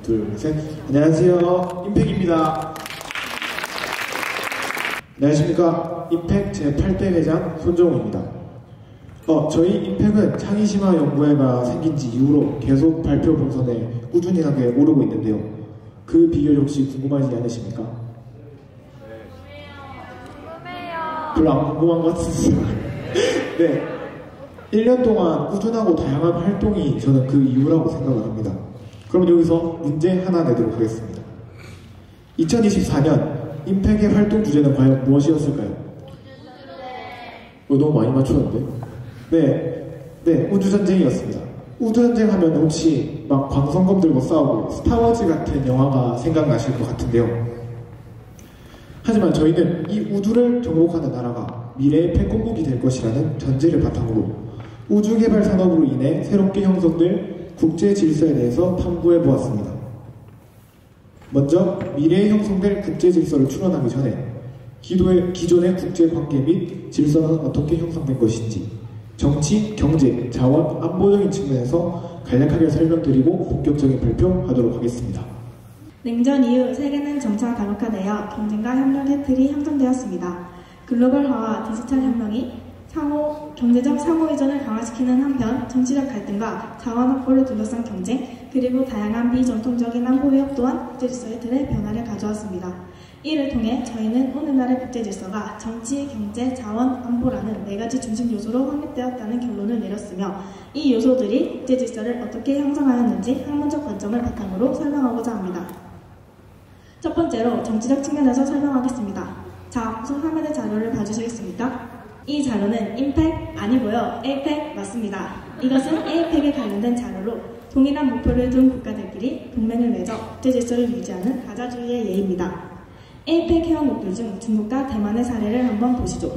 둘, 셋. 안녕하세요. 임팩입니다. 안녕하십니까. 임팩 제8대 회장 손정우입니다. 저희 임팩은 창의심화 연구회가 생긴 지 이후로 계속 발표 본선에 꾸준하게 오르고 있는데요. 그 비결이 혹시 궁금하지 않으십니까? 별로 안 궁금한 것 같은데요. 네. 1년 동안 꾸준하고 다양한 활동이 저는 그 이유라고 생각을 합니다. 그럼 여기서 문제 하나 내도록 하겠습니다. 2024년 임팩의 활동 주제는 과연 무엇이었을까요? 너무 많이 맞췄는데? 네, 우주전쟁이었습니다. 우주전쟁 하면 혹시 막 광선검 들고 싸우고 스타워즈 같은 영화가 생각나실 것 같은데요. 하지만 저희는 이 우주를 정복하는 나라가 미래의 패권국이 될 것이라는 전제를 바탕으로 우주개발 산업으로 인해 새롭게 형성될 국제 질서에 대해서 탐구해 보았습니다. 먼저 미래에 형성될 국제 질서를 추론하기 전에 기존의 국제 관계 및 질서는 어떻게 형성된 것인지 정치, 경제, 자원, 안보적인 측면에서 간략하게 설명드리고 본격적인 발표하도록 하겠습니다. 냉전 이후 세계는 점차 다각화되어 경쟁과 협력의 틀이 형성되었습니다. 글로벌화와 디지털 혁명이 경제적 상호의존을 강화시키는 한편 정치적 갈등과 자원 확보를 둘러싼 경쟁, 그리고 다양한 비전통적인 안보 위협 또한 국제질서의 틀에 변화를 가져왔습니다. 이를 통해 저희는 오늘날의 국제질서가 정치, 경제, 자원, 안보라는 4가지 중심 요소로 확립되었다는 결론을 내렸으며 이 요소들이 국제질서를 어떻게 형성하였는지 학문적 관점을 바탕으로 설명하고자 합니다. 첫 번째로 정치적 측면에서 설명하겠습니다. 자, 우선 화면의 자료를 봐주시겠습니까? 이 자료는 임팩 아니고요. 에이팩 맞습니다. 이것은 에이팩에 관련된 자료로 동일한 목표를 둔 국가들끼리 동맹을 맺어 국제질서를 유지하는 다자주의의 예입니다. 에이팩 회원국들 중 중국과 대만의 사례를 한번 보시죠.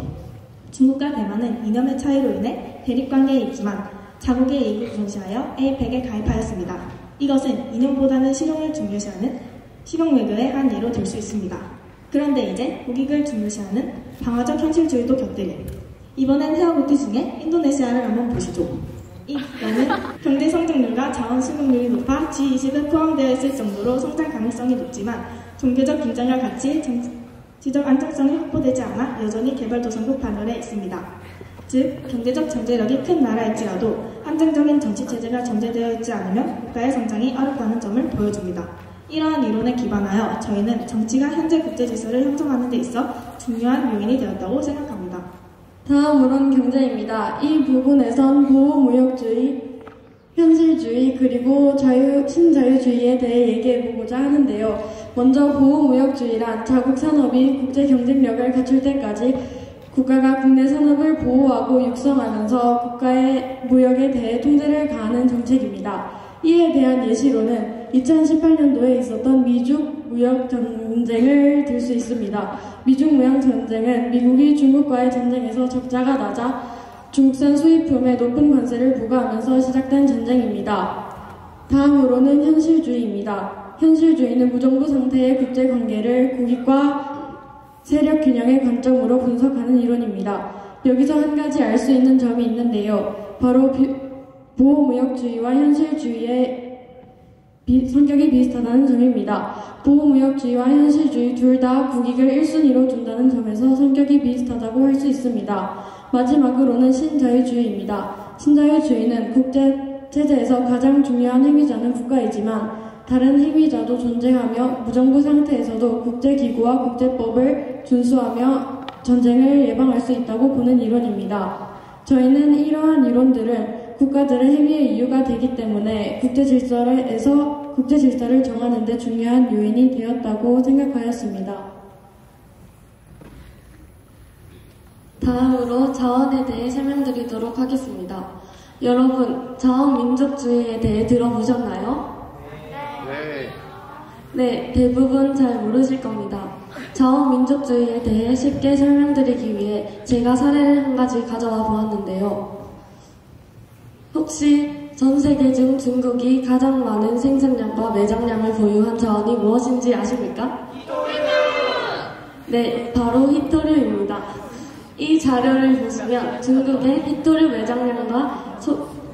중국과 대만은 이념의 차이로 인해 대립관계에 있지만 자국의 이익을 우선시하여 에이팩에 가입하였습니다. 이것은 이념보다는 실용을 중요시하는 실용외교의 한 예로 들 수 있습니다. 그런데 이제 국익을 중요시하는 방어적 현실주의도 곁들인 이번엔 회원국들 중에 인도네시아를 한번 보시죠. 이 국가는 경제 성장률과 자원 수용률이 높아 G20에 포함되어 있을 정도로 성장 가능성이 높지만 종교적 긴장과 같이 정치적 안정성이 확보되지 않아 여전히 개발도상국 반열에 있습니다. 즉, 경제적 잠재력이 큰 나라일지라도 안정적인 정치체제가 전제되어 있지 않으면 국가의 성장이 어렵다는 점을 보여줍니다. 이러한 이론에 기반하여 저희는 정치가 현재 국제질서를 형성하는 데 있어 중요한 요인이 되었다고 생각합니다. 다음으론 경제입니다. 이 부분에선 보호무역주의, 현실주의, 그리고 신자유주의에 대해 얘기해보고자 하는데요. 먼저 보호무역주의란 자국 산업이 국제 경쟁력을 갖출 때까지 국가가 국내 산업을 보호하고 육성하면서 국가의 무역에 대해 통제를 가하는 정책입니다. 이에 대한 예시로는 2018년도에 있었던 미중 무역 전쟁을 들 수 있습니다. 미중 무역 전쟁은 미국이 중국과의 전쟁에서 적자가 낮아 중국산 수입품에 높은 관세를 부과하면서 시작된 전쟁입니다. 다음으로는 현실주의입니다. 현실주의는 무정부 상태의 국제관계를 국익과 세력 균형의 관점으로 분석하는 이론입니다. 여기서 한 가지 알 수 있는 점이 있는데요. 바로 보호무역주의와 현실주의의 성격이 비슷하다는 점입니다. 보호무역주의와 현실주의 둘 다 국익을 1순위로 둔다는 점에서 성격이 비슷하다고 할 수 있습니다. 마지막으로는 신자유주의입니다. 신자유주의는 국제체제에서 가장 중요한 행위자는 국가이지만 다른 행위자도 존재하며 무정부 상태에서도 국제기구와 국제법을 준수하며 전쟁을 예방할 수 있다고 보는 이론입니다. 저희는 이러한 이론들은 국가들의 행위의 이유가 되기 때문에 국제질서를 정하는 데 중요한 요인이 되었다고 생각하였습니다. 다음으로 자원에 대해 설명드리도록 하겠습니다. 여러분, 자원민족주의에 대해 들어보셨나요? 네, 대부분 잘 모르실 겁니다. 자원민족주의에 대해 쉽게 설명드리기 위해 제가 사례를 한 가지 가져와 보았는데요. 혹시 전 세계 중 중국이 가장 많은 생산량과 매장량을 보유한 자원이 무엇인지 아십니까? 네, 바로 히토류입니다. 이 자료를 보시면 중국의 히토류 매장량과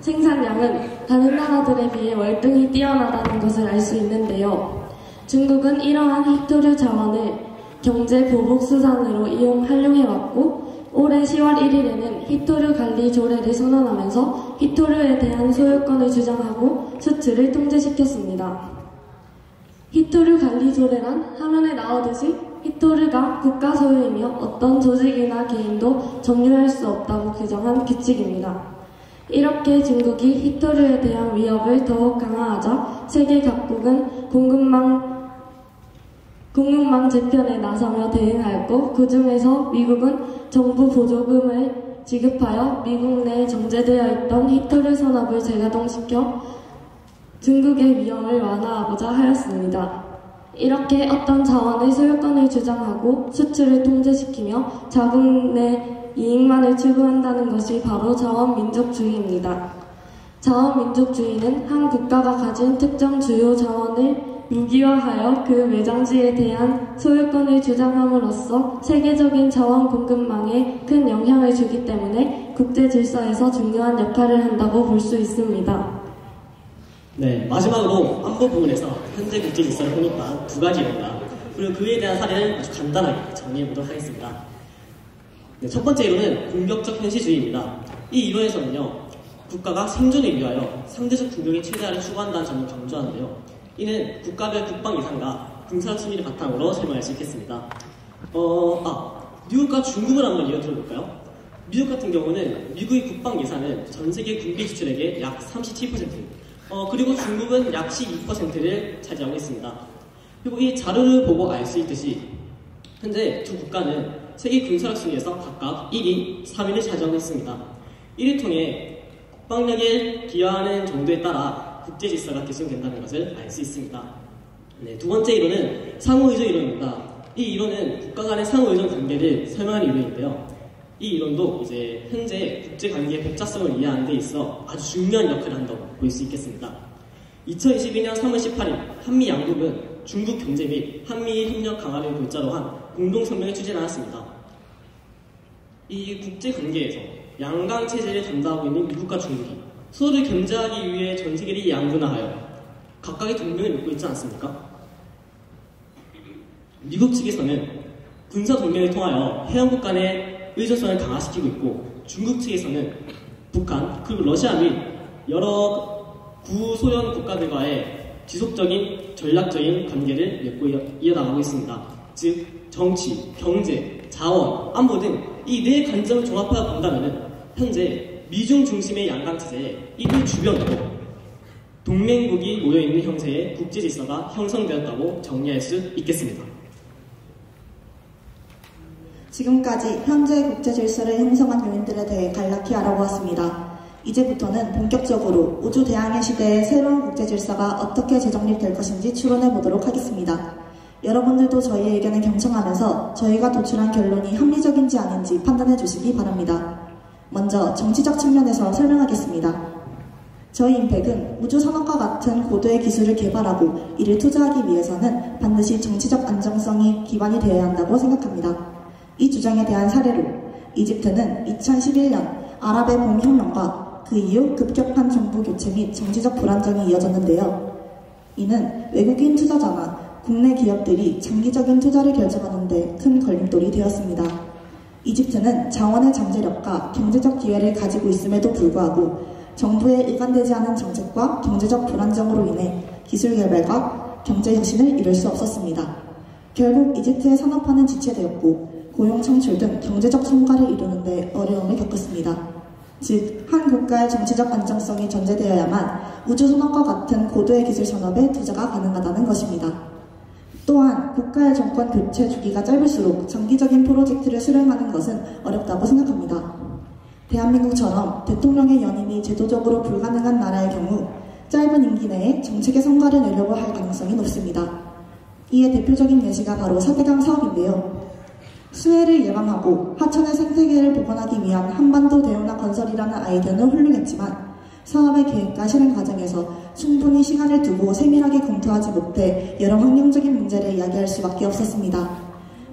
생산량은 다른 나라들에 비해 월등히 뛰어나다는 것을 알 수 있는데요. 중국은 이러한 희토류 자원을 경제 보복 수단으로 활용해왔고 올해 10월 1일에는 희토류 관리 조례를 선언하면서 희토류에 대한 소유권을 주장하고 수출을 통제시켰습니다. 희토류 관리 조례란 화면에 나오듯이 희토류가 국가 소유이며 어떤 조직이나 개인도 점유할 수 없다고 규정한 규칙입니다. 이렇게 중국이 희토류에 대한 위협을 더욱 강화하자 세계 각국은 공급망 재편에 나서며 대응하였고 그 중에서 미국은 정부 보조금을 지급하여 미국 내에 정제되어 있던 희토류 산업을 재가동시켜 중국의 위험을 완화하고자 하였습니다. 이렇게 어떤 자원의 소유권을 주장하고 수출을 통제시키며 자국 내 이익만을 추구한다는 것이 바로 자원민족주의입니다. 자원민족주의는 한 국가가 가진 특정 주요 자원을 무기화하여 그 매장지에 대한 소유권을 주장함으로써 세계적인 자원 공급망에 큰 영향을 주기 때문에 국제 질서에서 중요한 역할을 한다고 볼 수 있습니다. 네, 마지막으로 안보 부분에서 현재 국제 질서를 혼입한 두 가지 이론과 그리고 그에 대한 사례를 아주 간단하게 정리해보도록 하겠습니다. 네, 첫 번째 이론은 공격적 현실주의입니다. 이 이론에서는요, 국가가 생존을 위하여 상대적 공격의 최대화를 추구한다는 점을 강조하는데요. 이는 국가별 국방 예산과 군사 친위를 바탕으로 설명할 수 있겠습니다. 미국과 중국을 한번 예를 들어볼까요? 미국 같은 경우는 미국의 국방 예산은 전 세계 군비 지출액의 약 37%, 그리고 중국은 약 12%를 차지하고 있습니다. 그리고 이 자료를 보고 알 수 있듯이 현재 두 국가는 세계 군사력 순위에서 각각 1위, 3위를 차지하고 있습니다. 이를 통해 국방력에 기여하는 정도에 따라 국제 질서가 개선된다는 것을 알 수 있습니다. 네, 두 번째 이론은 상호의존 이론입니다. 이 이론은 국가 간의 상호의존 관계를 설명하는 이론인데요. 이 이론도 이제 현재 국제 관계의 복잡성을 이해하는 데 있어 아주 중요한 역할을 한다고 볼 수 있겠습니다. 2022년 3월 18일 한미 양국은 중국 경제 및 한미 협력 강화를 골자로 한 공동성명을 추진하였습니다. 이 국제 관계에서 양강 체제를 담당하고 있는 미국과 중국이 서로를 견제하기 위해 전 세계를 양분화하여 각각의 동맹을 맺고 있지 않습니까? 미국 측에서는 군사 동맹을 통하여 해양국 간의 의존성을 강화시키고 있고 중국 측에서는 북한 그리고 러시아 및 여러 구소련 국가들과의 지속적인 전략적인 관계를 맺고 이어나가고 있습니다. 즉 정치, 경제, 자원, 안보 등 이 네 관점을 종합하여 본다면 현재 미중 중심의 양강체제에 이들 주변으로 동맹국이 모여있는 형태의 국제 질서가 형성되었다고 정리할 수 있겠습니다. 지금까지 현재 국제 질서를 형성한 요인들에 대해 간략히 알아보았습니다. 이제부터는 본격적으로 우주 대항해 시대의 새로운 국제 질서가 어떻게 재정립될 것인지 추론해 보도록 하겠습니다. 여러분들도 저희의 의견을 경청하면서 저희가 도출한 결론이 합리적인지 아닌지 판단해 주시기 바랍니다. 먼저 정치적 측면에서 설명하겠습니다. 저희 임팩은 우주 산업과 같은 고도의 기술을 개발하고 이를 투자하기 위해서는 반드시 정치적 안정성이 기반이 되어야 한다고 생각합니다. 이 주장에 대한 사례로 이집트는 2011년 아랍의 봄혁명과 그 이후 급격한 정부 교체 및 정치적 불안정이 이어졌는데요. 이는 외국인 투자자나 국내 기업들이 장기적인 투자를 결정하는 데 큰 걸림돌이 되었습니다. 이집트는 자원의 잠재력과 경제적 기회를 가지고 있음에도 불구하고 정부의 일관되지 않은 정책과 경제적 불안정으로 인해 기술 개발과 경제 혁신을 이룰 수 없었습니다. 결국 이집트의 산업화는 지체되었고 고용 창출 등 경제적 성과를 이루는 데 어려움을 겪었습니다. 즉, 한 국가의 정치적 안정성이 전제되어야만 우주 산업과 같은 고도의 기술 산업에 투자가 가능하다는 것입니다. 또한 국가의 정권 교체 주기가 짧을수록 장기적인 프로젝트를 수행하는 것은 어렵다고 생각합니다. 대한민국처럼 대통령의 연임이 제도적으로 불가능한 나라의 경우 짧은 임기 내에 정책의 성과를 내려고 할 가능성이 높습니다. 이에 대표적인 예시가 바로 4대강 사업인데요. 수해를 예방하고 하천의 생태계를 복원하기 위한 한반도 대운하 건설이라는 아이디어는 훌륭했지만 사업의 계획과 실행 과정에서 충분히 시간을 두고 세밀하게 검토하지 못해 여러 환경적인 문제를 이야기할 수밖에 없었습니다.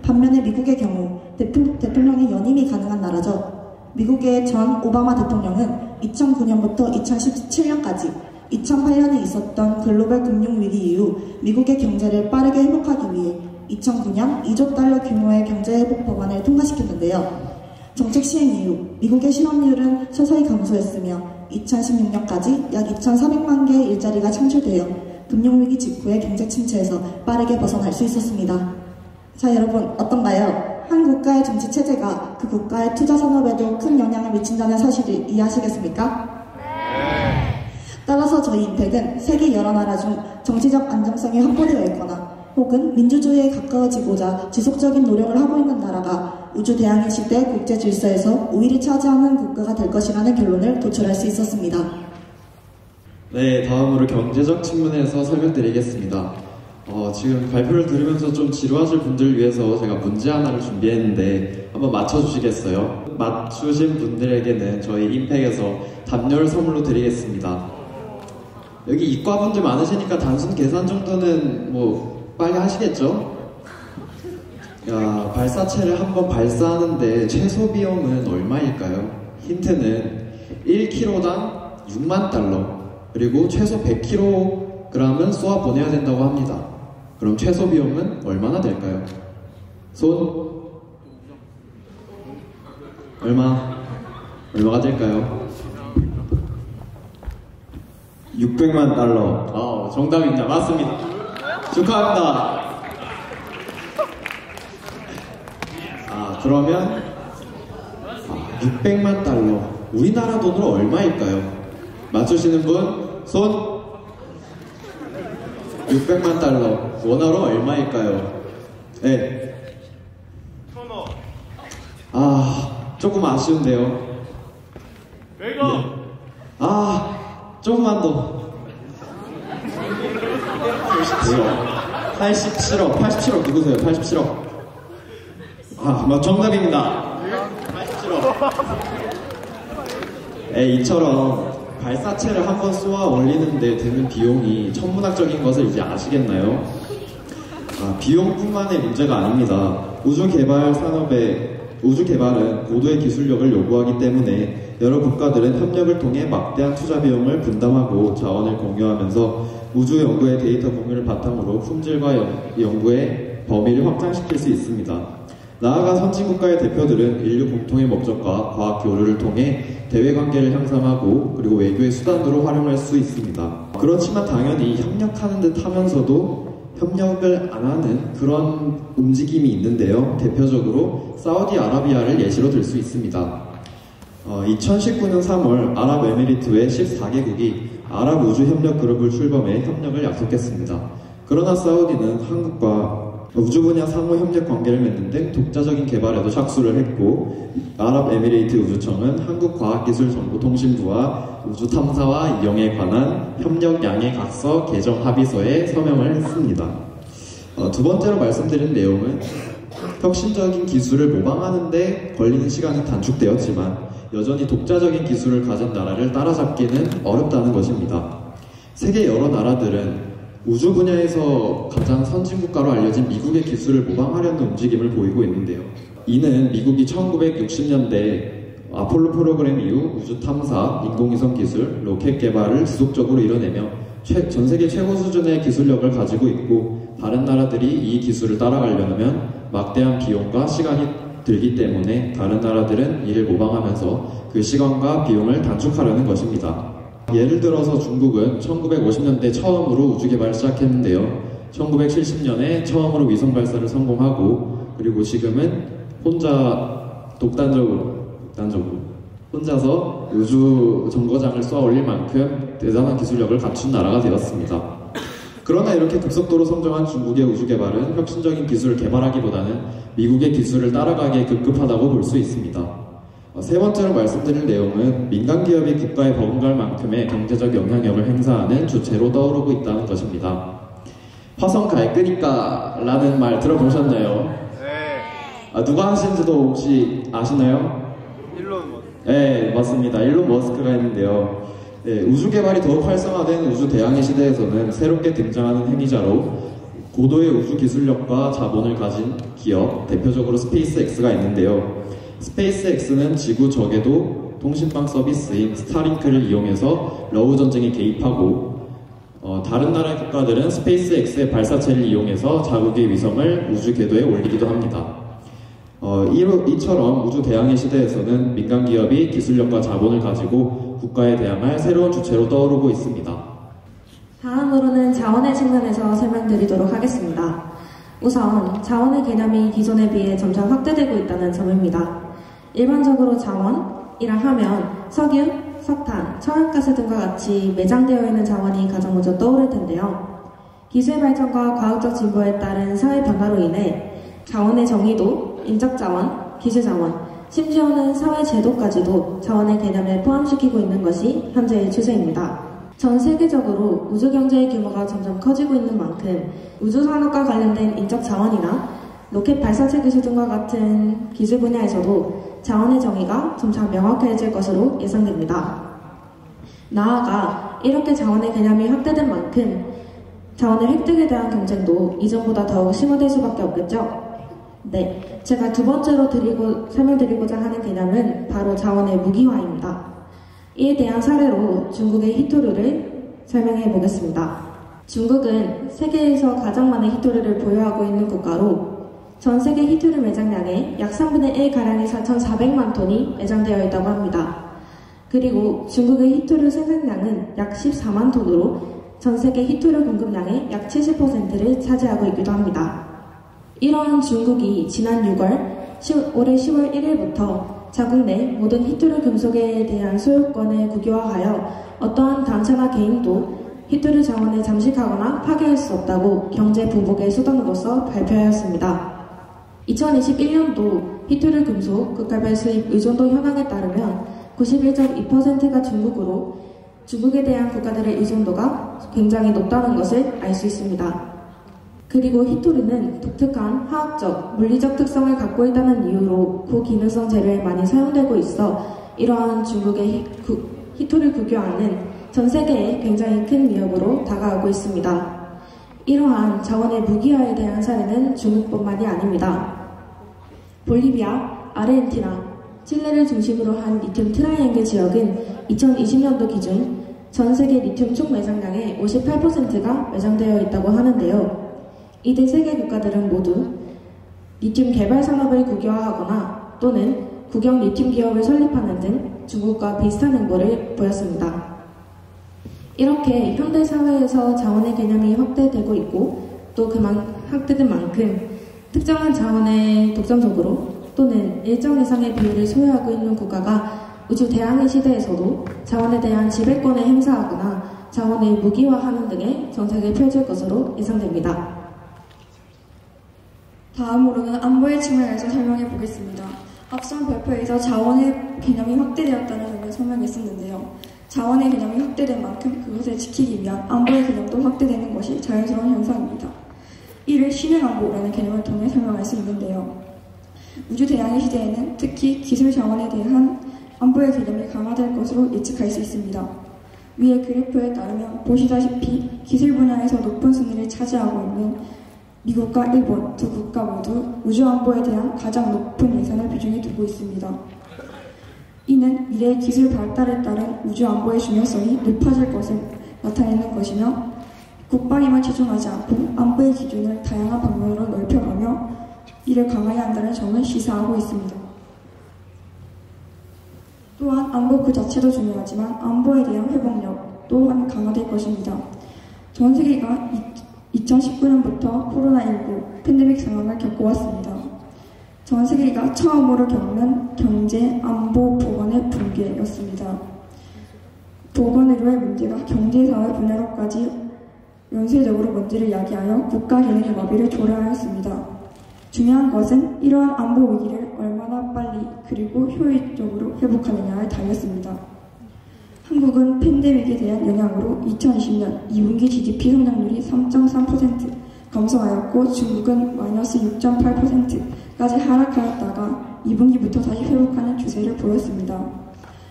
반면에 미국의 경우 대통령의 연임이 가능한 나라죠. 미국의 전 오바마 대통령은 2009년부터 2017년까지 2008년에 있었던 글로벌 금융위기 이후 미국의 경제를 빠르게 회복하기 위해 2009년 2조 달러 규모의 경제회복 법안을 통과시켰는데요. 정책 시행 이후 미국의 실업률은 서서히 감소했으며 2016년까지 약 2,400만 개의 일자리가 창출되어 금융위기 직후의 경제 침체에서 빠르게 벗어날 수 있었습니다. 자, 여러분 어떤가요? 한 국가의 정치 체제가 그 국가의 투자 산업에도 큰 영향을 미친다는 사실을 이해하시겠습니까? 네. 따라서 저희 임팩은 세계 여러 나라 중 정치적 안정성이 확보되어 있거나 혹은 민주주의에 가까워지고자 지속적인 노력을 하고 있는 나라가 우주대항해 시대 국제 질서에서 우위를 차지하는 국가가 될 것이라는 결론을 도출할 수 있었습니다. 네, 다음으로 경제적 측면에서 설명드리겠습니다. 지금 발표를 들으면서 좀 지루하실 분들을 위해서 제가 문제 하나를 준비했는데 한번 맞춰주시겠어요? 맞추신 분들에게는 저희 임팩에서 담요를 선물로 드리겠습니다. 여기 이과분들 많으시니까 단순 계산 정도는 뭐 빨리 하시겠죠? 발사체를 한번 발사하는데 최소 비용은 얼마일까요? 힌트는 1kg당 6만 달러 그리고 최소 100kg은 쏘아 보내야 된다고 합니다. 그럼 최소 비용은 얼마나 될까요? 손? 얼마가 될까요? 600만 달러. 정답입니다. 맞습니다. 축하합니다. 그러면 600만 달러 우리나라 돈으로 얼마일까요? 맞추시는 분 손? 600만 달러 원화로 얼마일까요? 네. 조금 아쉬운데요. 네. 조금만 더. 87억 누구세요? 87억. 정답입니다. 87억. 이처럼 발사체를 한번 쏘아 올리는데 드는 비용이 천문학적인 것을 이제 아시겠나요? 비용뿐만의 문제가 아닙니다. 우주 개발은 고도의 기술력을 요구하기 때문에 여러 국가들은 협력을 통해 막대한 투자 비용을 분담하고 자원을 공유하면서 우주 연구의 데이터 공유를 바탕으로 품질과 연구의 범위를 확장시킬 수 있습니다. 나아가 선진국가의 대표들은 인류 공통의 목적과 과학 교류를 통해 대외 관계를 향상하고 그리고 외교의 수단으로 활용할 수 있습니다. 그렇지만 당연히 협력하는 듯 하면서도 협력을 안 하는 그런 움직임이 있는데요. 대표적으로 사우디아라비아를 예시로 들 수 있습니다. 2019년 3월 아랍에미리트의 14개국이 아랍우주협력그룹을 출범해 협력을 약속했습니다. 그러나 사우디는 한국과 우주 분야 상호 협력 관계를 맺는 등 독자적인 개발에도 착수를 했고 아랍에미레이트 우주청은 한국과학기술정보통신부와 우주탐사와 이용에 관한 협력 양해 각서 개정 합의서에 서명을 했습니다. 두 번째로 말씀드린 내용은 혁신적인 기술을 모방하는 데 걸리는 시간은 단축되었지만 여전히 독자적인 기술을 가진 나라를 따라잡기는 어렵다는 것입니다. 세계 여러 나라들은 우주 분야에서 가장 선진국가로 알려진 미국의 기술을 모방하려는 움직임을 보이고 있는데요. 이는 미국이 1960년대 아폴로 프로그램 이후 우주 탐사, 인공위성 기술, 로켓 개발을 지속적으로 이뤄내며 전 세계 최고 수준의 기술력을 가지고 있고 다른 나라들이 이 기술을 따라가려면 막대한 비용과 시간이 들기 때문에 다른 나라들은 이를 모방하면서 그 시간과 비용을 단축하려는 것입니다. 예를 들어서 중국은 1950년대 처음으로 우주 개발을 시작했는데요. 1970년에 처음으로 위성 발사를 성공하고 그리고 지금은 혼자서 우주 정거장을 쏘아 올릴 만큼 대단한 기술력을 갖춘 나라가 되었습니다. 그러나 이렇게 급속도로 성장한 중국의 우주 개발은 혁신적인 기술을 개발하기보다는 미국의 기술을 따라가기에 급급하다고 볼 수 있습니다. 세 번째로 말씀드릴 내용은 민간 기업이 국가에 버금갈 만큼의 경제적 영향력을 행사하는 주체로 떠오르고 있다는 것입니다. 화성 갈 거니까 라는 말 들어보셨나요? 네. 누가 하신지도 혹시 아시나요? 일론 머스크. 네, 맞습니다. 일론 머스크가 했는데요. 네, 우주 개발이 더욱 활성화된 우주 대항해 시대에서는 새롭게 등장하는 행위자로 고도의 우주 기술력과 자본을 가진 기업, 대표적으로 스페이스X가 있는데요. 스페이스X는 지구 적에도 통신망 서비스인 스타링크를 이용해서 러우 전쟁에 개입하고 다른 나라의 국가들은 스페이스X의 발사체를 이용해서 자국의 위성을 우주 궤도에 올리기도 합니다. 이처럼 우주 대항해 시대에서는 민간 기업이 기술력과 자본을 가지고 국가에 대항할 새로운 주체로 떠오르고 있습니다. 다음으로는 자원의 측면에서 설명드리도록 하겠습니다. 우선 자원의 개념이 기존에 비해 점차 확대되고 있다는 점입니다. 일반적으로 자원이라 하면 석유, 석탄, 천연가스 등과 같이 매장되어 있는 자원이 가장 먼저 떠오를 텐데요. 기술 발전과 과학적 진보에 따른 사회 변화로 인해 자원의 정의도 인적자원, 기술자원, 심지어는 사회 제도까지도 자원의 개념에 포함시키고 있는 것이 현재의 추세입니다. 전 세계적으로 우주 경제의 규모가 점점 커지고 있는 만큼 우주 산업과 관련된 인적 자원이나 로켓 발사체 기술 등과 같은 기술 분야에서도 자원의 정의가 점차 명확해질 것으로 예상됩니다. 나아가 이렇게 자원의 개념이 확대된 만큼 자원의 획득에 대한 경쟁도 이전보다 더욱 심화될 수밖에 없겠죠? 네, 제가 두 번째로 설명드리고자 하는 개념은 바로 자원의 무기화입니다. 이에 대한 사례로 중국의 히토류를 설명해 보겠습니다. 중국은 세계에서 가장 많은 히토류를 보유하고 있는 국가로 전 세계 히토류 매장량의 약 3분의 1가량이 4,400만 톤이 매장되어 있다고 합니다. 그리고 중국의 히토류 생산량은 약 14만 톤으로 전 세계 히토류 공급량의 약 70%를 차지하고 있기도 합니다. 이러한 중국이 지난 올해 10월 1일부터 자국 내 모든 히토류 금속에 대한 소유권을 국유화하여 어떠한 단체나 개인도 히토류 자원을 잠식하거나 파괴할 수 없다고 경제 보복의 수단으로서 발표하였습니다. 2021년도 히토류 금속 국가별 수입 의존도 현황에 따르면 91.2%가 중국으로 중국에 대한 국가들의 의존도가 굉장히 높다는 것을 알 수 있습니다. 그리고 히토류는 독특한 화학적, 물리적 특성을 갖고 있다는 이유로 고기능성 재료에 많이 사용되고 있어 이러한 중국의 히토류 국유화는 전 세계에 굉장히 큰 위협으로 다가오고 있습니다. 이러한 자원의 무기화에 대한 사례는 중국뿐만이 아닙니다. 볼리비아, 아르헨티나, 칠레를 중심으로 한 리튬 트라이앵글 지역은 2020년도 기준 전 세계 리튬 총 매장량의 58%가 매장되어 있다고 하는데요. 이들 세계 국가들은 모두 리튬 개발 산업을 국유화하거나 또는 국영 리튬 기업을 설립하는 등 중국과 비슷한 행보를 보였습니다. 이렇게 현대 사회에서 자원의 개념이 확대되고 있고 또 그만 확대된 만큼 특정한 자원을 독점적으로 또는 일정 이상의 비율을 소유하고 있는 국가가 우주 대항해 시대에서도 자원에 대한 지배권을 행사하거나 자원을 무기화하는 등의 정책을 펼칠 것으로 예상됩니다. 다음으로는 안보의 측면에서 설명해 보겠습니다. 앞선 발표에서 자원의 개념이 확대되었다는 점을 설명했었는데요. 자원의 개념이 확대된 만큼 그것을 지키기 위한 안보의 개념도 확대되는 것이 자연스러운 현상입니다. 이를 신흥안보라는 개념을 통해 설명할 수 있는데요. 우주 대항해 시대에는 특히 기술 자원에 대한 안보의 개념이 강화될 것으로 예측할 수 있습니다. 위의 그래프에 따르면 보시다시피 기술 분야에서 높은 순위를 차지하고 있는 미국과 일본 두 국가 모두 우주안보에 대한 가장 높은 예산을 비중에 두고 있습니다. 이는 미래의 기술 발달에 따른 우주안보의 중요성이 높아질 것을 나타내는 것이며 국방에만 치중하지 않고 안보의 기준을 다양한 방면으로 넓혀가며 이를 강화해야 한다는 점을 시사하고 있습니다. 또한 안보 그 자체도 중요하지만 안보에 대한 회복력 또한 강화될 것입니다. 전 세계가 2019년부터 코로나19 팬데믹 상황을 겪어왔습니다. 전 세계가 처음으로 겪는 경제, 안보, 보건의 붕괴였습니다. 보건의료의 문제가 경제, 사회 분야로까지 연쇄적으로 문제를 야기하여 국가 기능의 마비를 초래하였습니다. 중요한 것은 이러한 안보 위기를 얼마나 빨리 그리고 효율적으로 회복하느냐에 달렸습니다. 한국은 팬데믹에 대한 영향으로 2020년 2분기 GDP 성장률이 3.3% 감소하였고 중국은 마이너스 6.8%까지 하락하였다가 2분기부터 다시 회복하는 추세를 보였습니다.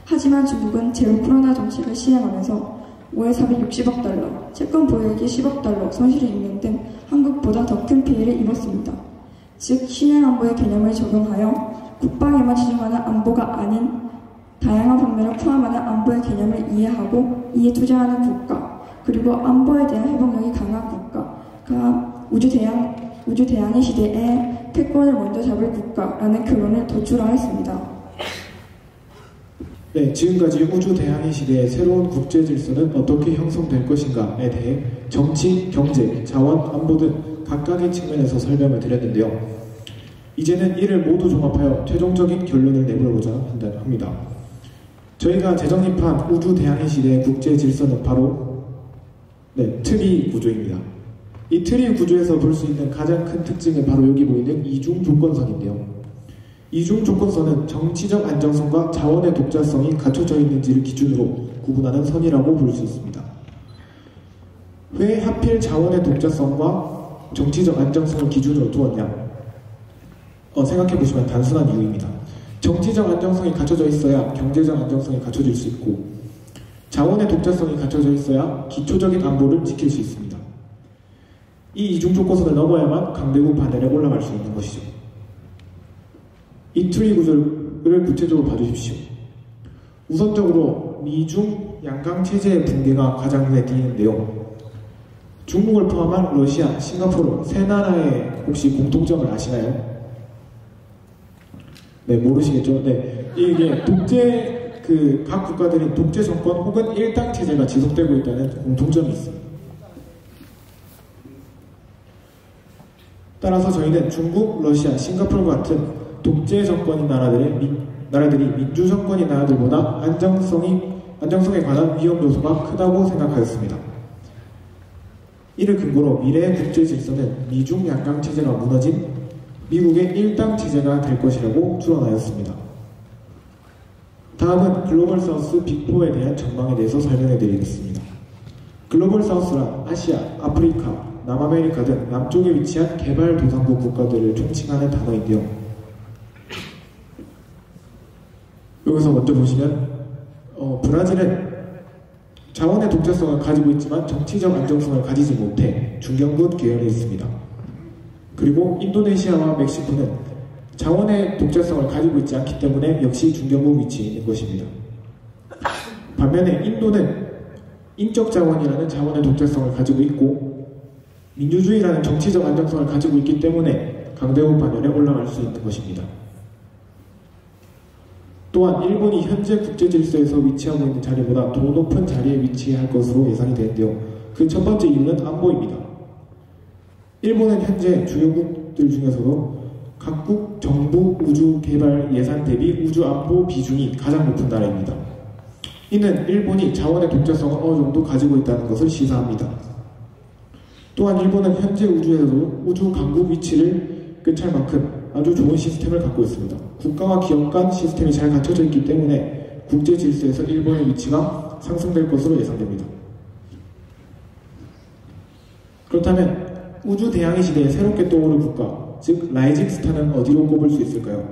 하지만 중국은 제로 코로나 정책을 시행하면서 월 460억 달러, 채권 보유액이 10억 달러 손실을 입는 등 한국보다 더 큰 피해를 입었습니다. 즉 신흥안보의 개념을 적용하여 국방에만 치중하는 안보가 아닌 다양한 방면을 포함하는 안보의 개념을 이해하고 이에 투자하는 국가, 그리고 안보에 대한 회복력이 강한 국가가 우주대항해 시대에 패권을 먼저 잡을 국가라는 결론을 도출하였습니다. 네, 지금까지 우주대항해 시대의 새로운 국제질서는 어떻게 형성될 것인가에 대해 정치, 경제, 자원, 안보 등 각각의 측면에서 설명을 드렸는데요. 이제는 이를 모두 종합하여 최종적인 결론을 내보려고자 합니다. 저희가 재정립한 우주대항해 시대의 국제질서는 바로 트리 구조입니다. 이 트리 구조에서 볼 수 있는 가장 큰 특징은 바로 여기 보이는 이중 조건선인데요. 이중 조건선은 정치적 안정성과 자원의 독자성이 갖춰져 있는지를 기준으로 구분하는 선이라고 볼 수 있습니다. 왜 하필 자원의 독자성과 정치적 안정성을 기준으로 두었냐? 생각해보시면 단순한 이유입니다. 정치적 안정성이 갖춰져 있어야 경제적 안정성이 갖춰질 수 있고, 자원의 독자성이 갖춰져 있어야 기초적인 안보를 지킬 수 있습니다. 이 이중 조건선을 넘어야만 강대국 반열에 올라갈 수 있는 것이죠. 이 트리 구조를 구체적으로 봐주십시오. 우선적으로 미중 양강 체제의 붕괴가 가장 눈에 띄는데요. 중국을 포함한 러시아, 싱가포르 세 나라의 혹시 공통점을 아시나요? 네, 모르시겠죠? 네, 이게 각 국가들이 독재 정권 혹은 일당 체제가 지속되고 있다는 공통점이 있습니다. 따라서 저희는 중국, 러시아, 싱가포르 같은 독재 정권인 나라들이 민주 정권인 나라들보다 안정성에 관한 위험 요소가 크다고 생각하였습니다. 이를 근거로 미래의 국제 질서는 미중 양강 체제가 무너진 미국의 일당 체제가 될 것이라고 추론하였습니다. 다음은 글로벌 사우스 빅4에 대한 전망에 대해서 설명해 드리겠습니다. 글로벌 사우스란 아시아, 아프리카, 남아메리카 등 남쪽에 위치한 개발도상국 국가들을 총칭하는 단어인데요. 여기서 먼저 보시면 브라질은 자원의 독자성을 가지고 있지만 정치적 안정성을 가지지 못해 중견국 계열에 있습니다. 그리고 인도네시아와 멕시코는 자원의 독자성을 가지고 있지 않기 때문에 역시 중견국 위치에 있는 것입니다. 반면에 인도는 인적 자원이라는 자원의 독자성을 가지고 있고 민주주의라는 정치적 안정성을 가지고 있기 때문에 강대국 반열에 올라갈 수 있는 것입니다. 또한 일본이 현재 국제질서에서 위치하고 있는 자리보다 더 높은 자리에 위치할 것으로 예상이 되는데요. 그 첫 번째 이유는 안보입니다. 일본은 현재 주요국들 중에서도 각국 정부 우주 개발 예산 대비 우주 안보 비중이 가장 높은 나라입니다. 이는 일본이 자원의 독자성을 어느 정도 가지고 있다는 것을 시사합니다. 또한 일본은 현재 우주에서도 우주 강국 위치를 꿰찰 만큼 아주 좋은 시스템을 갖고 있습니다. 국가와 기업 간 시스템이 잘 갖춰져 있기 때문에 국제 질서에서 일본의 위치가 상승될 것으로 예상됩니다. 그렇다면 우주 대항해 시대에 새롭게 떠오를 국가, 즉 라이징 스타는 어디로 꼽을 수 있을까요?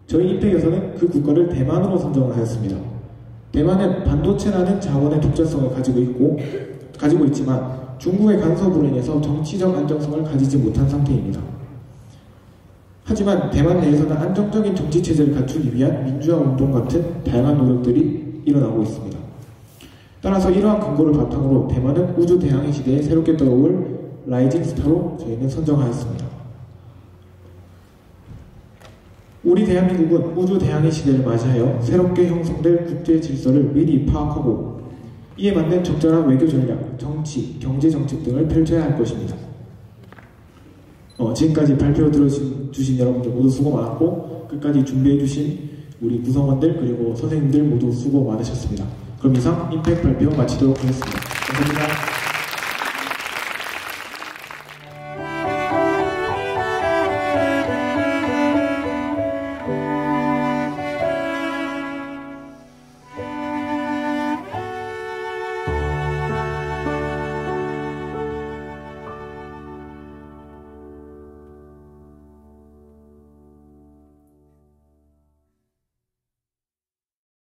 저희 인펙에서는 그 국가를 대만으로 선정을 하였습니다. 대만은 반도체라는 자원의 독자성을 가지고 있지만 중국의 간섭으로 인해서 정치적 안정성을 가지지 못한 상태입니다. 하지만 대만 내에서는 안정적인 정치체제를 갖추기 위한 민주화 운동 같은 다양한 노력들이 일어나고 있습니다. 따라서 이러한 근거를 바탕으로 대만은 우주 대항해 시대에 새롭게 떠오를 라이징 스타로 저희는 선정하였습니다. 우리 대한민국은 우주 대항해 시대를 맞이하여 새롭게 형성될 국제 질서를 미리 파악하고 이에 맞는 적절한 외교 전략, 정치, 경제 정책 등을 펼쳐야 할 것입니다. 지금까지 발표 들어주신 여러분들 모두 수고 많았고 끝까지 준비해주신 우리 구성원들 그리고 선생님들 모두 수고 많으셨습니다. 그럼 이상 임팩트 발표 마치도록 하겠습니다. 감사합니다.